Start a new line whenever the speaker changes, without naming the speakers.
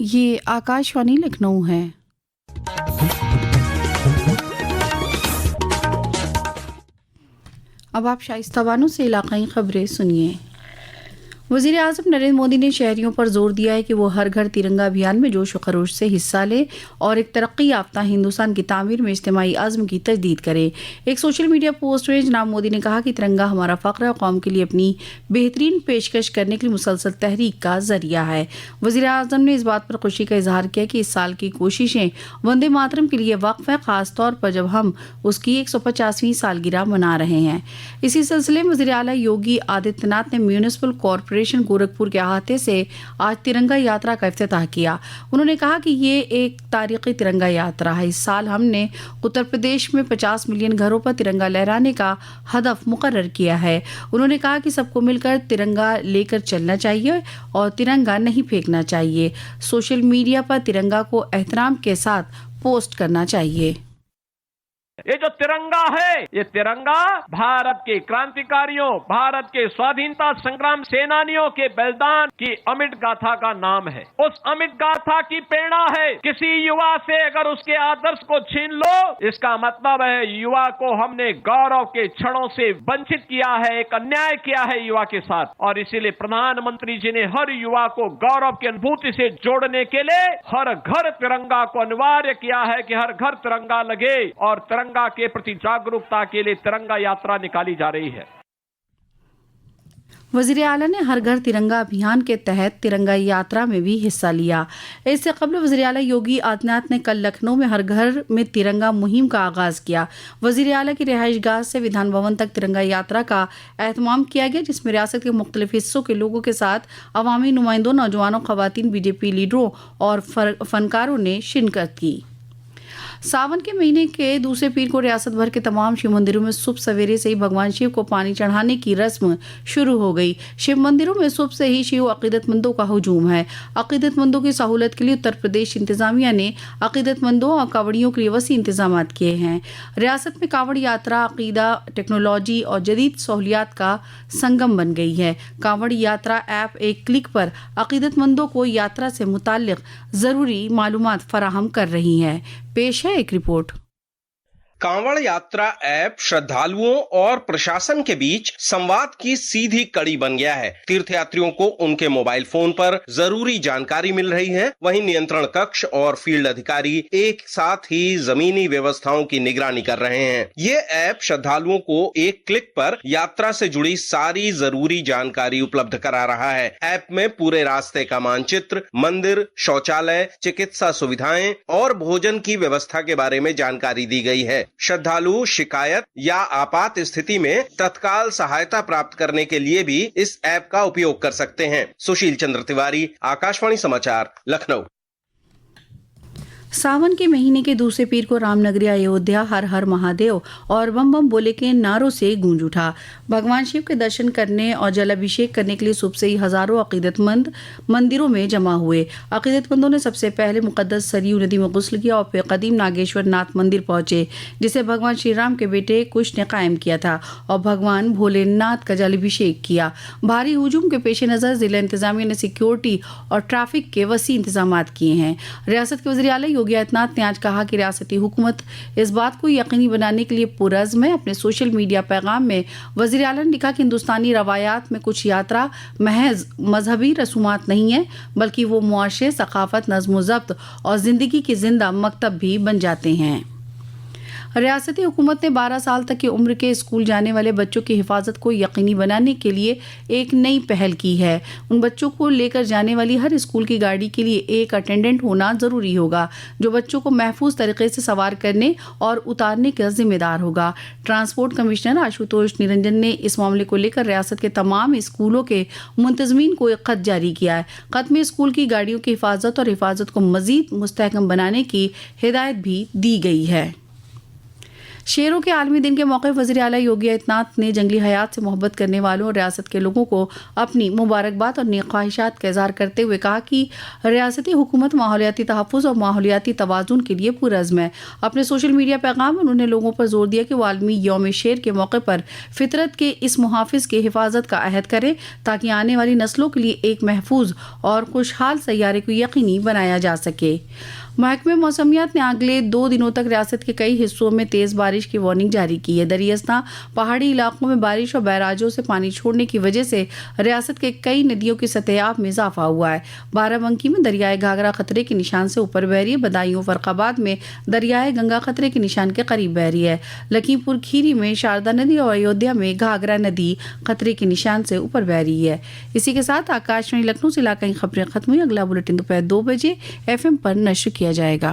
ये आकाशवाणी लखनऊ है। अब आप शाइस्ता बानो से इलाकाई खबरें सुनिए। वज़ीर आज़म नरेंद्र मोदी ने शहरियों पर जोर दिया है कि वो हर घर तिरंगा अभियान में जोश व खरोश से हिस्सा लें और एक तरक्की याफ्ता हिंदुस्तान की तामीर में इज्तिमाई आज़म की तजदीद करें। एक सोशल मीडिया पोस्ट में जनाब मोदी ने कहा कि तिरंगा हमारा फ़ख्र है और कौम के लिए अपनी बेहतरीन पेशकश करने के लिए मुसलसल तहरीक का जरिया है। वज़ीर आज़म ने इस बात पर खुशी का इजहार किया कि इस साल की कोशिशें वंदे मातरम के लिए वक्फ है, ख़ास तौर पर जब हम उसकी 150वीं सालगिरह मना रहे हैं। इसी सिलसिले में वज़ीर आला योगी आदित्यनाथ ने म्यूनिसिपल कॉरपोरेशन गोरखपुर के अहाते से आज तिरंगा यात्रा का इफ्तिताह किया। उन्होंने कहा कि ये एक तारीखी तिरंगा यात्रा है। इस साल हमने उत्तर प्रदेश में 50 मिलियन घरों पर तिरंगा लहराने का हदफ मुकर्रर किया है। उन्होंने कहा कि सबको मिलकर तिरंगा लेकर चलना चाहिए और तिरंगा नहीं फेंकना चाहिए। सोशल मीडिया पर तिरंगा को एहतराम के साथ पोस्ट करना चाहिए।
ये जो तिरंगा है, ये तिरंगा भारत के क्रांतिकारियों, भारत के स्वाधीनता संग्राम सेनानियों के बलिदान की अमिट गाथा का नाम है। उस अमिट गाथा की प्रेरणा है। किसी युवा से अगर उसके आदर्श को छीन लो, इसका मतलब है युवा को हमने गौरव के क्षणों से वंचित किया है, एक अन्याय किया है युवा के साथ। और इसीलिए प्रधानमंत्री जी ने हर युवा को गौरव की अनुभूति से जोड़ने के लिए हर घर तिरंगा को अनिवार्य किया है कि हर घर तिरंगा लगे और तिरंगा के प्रति जागरूकता के लिए तिरंगा यात्रा निकाली जा रही है।
वज़ीर आला ने हर घर तिरंगा अभियान के तहत तिरंगा यात्रा में भी हिस्सा लिया। इससे कबल वज़ीर आला योगी आदित्यनाथ ने कल लखनऊ में हर घर में तिरंगा मुहिम का आगाज़ किया। वज़ीर आला की रिहाइशगाह से विधान भवन तक तिरंगा यात्रा का एहतमाम किया गया, जिसमें रियासत के मुख्तलिफ हिस्सों के लोगों के साथ अवामी नुमाइंदों, नौजवानों, ख़वातीन, बीजेपी लीडरों और फनकारों ने शिरकत की। सावन के महीने के दूसरे पीर को रियासत भर के तमाम शिव मंदिरों में सुबह सवेरे से ही भगवान शिव को पानी चढ़ाने की रस्म शुरू हो गई। शिव मंदिरों में सुबह से ही शिव अकीदतमंदों का हुजूम है। अकीदतमंदों की सहूलत के लिए उत्तर प्रदेश इंतजामिया ने अकीदतमंदों और कांवड़ियों के लिए वसी इंतजाम किए हैं। रियासत में कांवड़ यात्रा अकीदा, टेक्नोलॉजी और जदीद सहूलियात का संगम बन गई है। कांवड़ यात्रा ऐप एक क्लिक पर अकीदतमंदों को यात्रा से मुताल्लिक ज़रूरी मालूमात फराहम कर रही है। पेश है एक रिपोर्ट।
कांवड़ यात्रा ऐप श्रद्धालुओं और प्रशासन के बीच संवाद की सीधी कड़ी बन गया है। तीर्थयात्रियों को उनके मोबाइल फोन पर जरूरी जानकारी मिल रही है। वहीं नियंत्रण कक्ष और फील्ड अधिकारी एक साथ ही जमीनी व्यवस्थाओं की निगरानी कर रहे हैं। ये ऐप श्रद्धालुओं को एक क्लिक पर यात्रा से जुड़ी सारी जरूरी जानकारी उपलब्ध करा रहा है। ऐप में पूरे रास्ते का मानचित्र, मंदिर, शौचालय, चिकित्सा सुविधाएं और भोजन की व्यवस्था के बारे में जानकारी दी गई है। श्रद्धालु शिकायत या आपात स्थिति में तत्काल सहायता प्राप्त करने के लिए भी इस ऐप का उपयोग कर सकते हैं। सुशील चंद्र तिवारी, आकाशवाणी समाचार, लखनऊ।
सावन के महीने के दूसरे पीर को रामनगरी अयोध्या हर हर महादेव और बम बम बोले के नारों से गूंज उठा। भगवान शिव के दर्शन करने और जलाभिषेक करने के लिए सुबह से ही हजारों अकीदतमंद मंदिरों में जमा हुए। अकीदतमंदों ने सबसे पहले मुकद्दस सरयू नदी में गुस्ल किया और फिर कदीम नागेश्वर नाथ मंदिर पहुंचे, जिसे भगवान श्री राम के बेटे कुश ने कायम किया था, और भगवान भोलेनाथ का जलाभिषेक किया। भारी हुजूम के पेश नजर जिला इंतजामिया ने सिक्योरिटी और ट्रैफिक के वसी इंतजाम किए हैं। रियासत के वज़ीर आला योगी आदित्यनाथ ने आज कहा कि रियासती हुकूमत इस बात को यकीनी बनाने के लिए पुरज़्म है। अपने सोशल मीडिया पैगाम में वज़ीर आला ने लिखा कि हिंदुस्तानी रवायात में कुछ यात्रा महज मजहबी रसूमात नहीं है, बल्कि वो मुआशरे, सकाफत, नज़्म ज़ब्त और ज़िंदगी की जिंदा मकतब भी बन जाते हैं। रियासती हुकूमत ने 12 साल तक की उम्र के स्कूल जाने वाले बच्चों की हिफाजत को यकीनी बनाने के लिए एक नई पहल की है। उन बच्चों को लेकर जाने वाली हर स्कूल की गाड़ी के लिए एक अटेंडेंट होना ज़रूरी होगा, जो बच्चों को महफूज तरीके से सवार करने और उतारने का जिम्मेदार होगा। ट्रांसपोर्ट कमिश्नर आशुतोष निरंजन ने इस मामले को लेकर रियासत के तमाम स्कूलों के मुंतज़मीन को एक खत जारी किया है। खत में स्कूल की गाड़ियों की हिफाजत को मज़ीद मुस्तहकम बनाने की हिदायत भी दी गई है। शेरों के आलमी दिन के मौके वज़ीर आला योगी आदित्यनाथ ने जंगली हयात से मोहब्बत करने वालों और रियासत के लोगों को अपनी मुबारकबाद और नेक ख्वाहिशात का इज़हार करते हुए कहा कि रियासती हुकूमत माहौलियाती तहफ़्फ़ुज़ और माहौलियाती तवाज़ुन के लिए पुरज़्म है। अपने सोशल मीडिया पैगाम में उन्होंने लोगों पर जोर दिया कि वो आलमी यौम शेर के मौके पर फितरत के इस मुहाफ़िज़ की हिफाजत का अहद करें ताकि आने वाली नस्लों के लिए एक महफूज और खुशहाल सैयारे को यकीनी बनाया जा सके। महकमे मौसमियात ने अगले 2 दिनों तक रियासत के कई हिस्सों में तेज़ बारिश की वार्निंग जारी की है। दरियास्ता पहाड़ी इलाकों में बारिश और बैराजों से पानी छोड़ने की वजह से रियासत के कई नदियों की सतह आब में इजाफा हुआ है। बाराबंकी में दरियाए घाघरा खतरे के निशान से ऊपर बह रही है। बदायूं फर्रुखाबाद में दरियाए गंगा खतरे के निशान के करीब बह रही है। लखीमपुर खीरी में शारदा नदी और अयोध्या में घाघरा नदी खतरे के निशान से ऊपर बह रही है। इसी के साथ आकाशवाणी लखनऊ से इलाकाई खबरें खत्म हुई। अगला बुलेटिन दोपहर 2 बजे FM पर नश्र किया जाएगा।